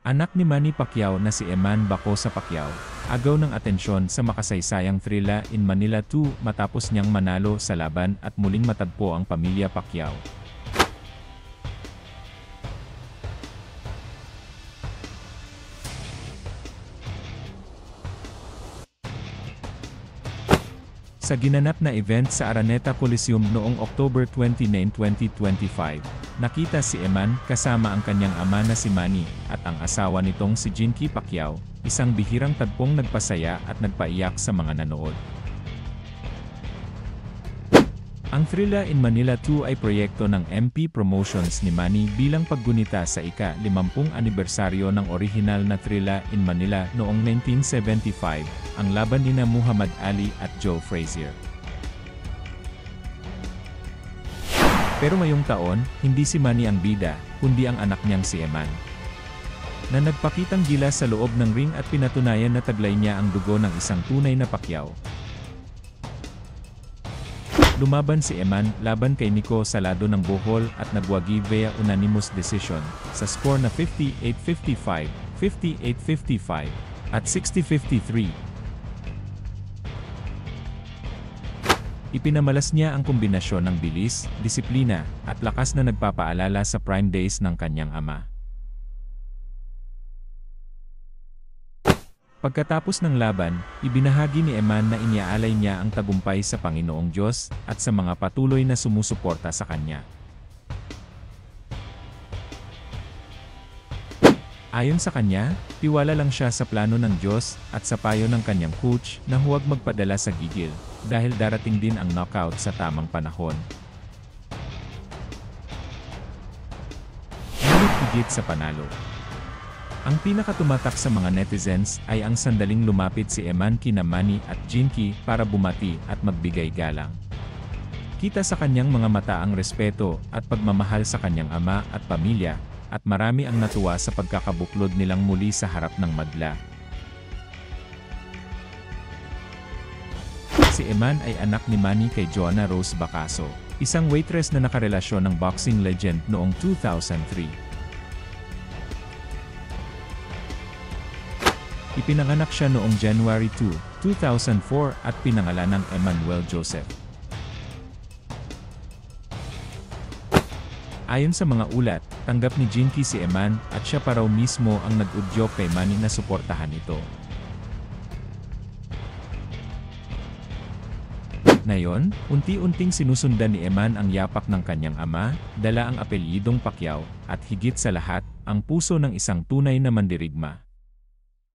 Anak ni Manny Pacquiao na si Eman Bacosa Pacquiao, agaw ng atensyon sa makasaysayang Thrilla in Manila 2 matapos niyang manalo sa laban at muling matagpo ang pamilya Pacquiao. Sa ginanap na event sa Araneta Coliseum noong October 29, 2025, nakita si Eman kasama ang kanyang ama na si Manny at ang asawa nitong si Jinky Pacquiao, isang bihirang tagpong nagpasaya at nagpaiyak sa mga nanood. Ang Thrilla in Manila 2 ay proyekto ng MP Promotions ni Manny bilang paggunita sa ika-50 anibersaryo ng orihinal na Thrilla in Manila noong 1975, ang laban nina Muhammad Ali at Joe Frazier. Pero ngayong taon, hindi si Manny ang bida, kundi ang anak niyang si Eman, na nagpakitang gilas sa loob ng ring at pinatunayan na taglay niya ang dugo ng isang tunay na Pacquiao. Lumaban si Eman laban kay Nico Salado ng Bohol at nagwagi via unanimous decision sa score na 58-55, 58-55, at 60-53. Ipinamalas niya ang kombinasyon ng bilis, disiplina, at lakas na nagpapaalala sa prime days ng kanyang ama. Pagkatapos ng laban, ibinahagi ni Eman na iniaalay niya ang tagumpay sa Panginoong Diyos at sa mga patuloy na sumusuporta sa kanya. Ayon sa kanya, tiwala lang siya sa plano ng Diyos at sa payo ng kanyang coach na huwag magpadala sa gigil dahil darating din ang knockout sa tamang panahon. Ngunit higit sa panalo, ang pinakatumatak sa mga netizens ay ang sandaling lumapit si Eman kina Manny at Jinky para bumati at magbigay galang. Kita sa kanyang mga mata ang respeto at pagmamahal sa kanyang ama at pamilya, at marami ang natuwa sa pagkakabuklod nilang muli sa harap ng madla. Si Eman ay anak ni Manny kay Joanna Rose Bacaso, isang waitress na nakarelasyon ng boxing legend noong 2003. Ipinanganak siya noong January 2, 2004 at pinangalan ng Emmanuel Joseph. Ayon sa mga ulat, tanggap ni Jinky si Eman at siya pa raw mismo ang nag-udyok kay Manny na suportahan ito. Ngayon, unti-unting sinusundan ni Eman ang yapak ng kanyang ama, dala ang apelyidong Pacquiao, at higit sa lahat, ang puso ng isang tunay na mandirigma.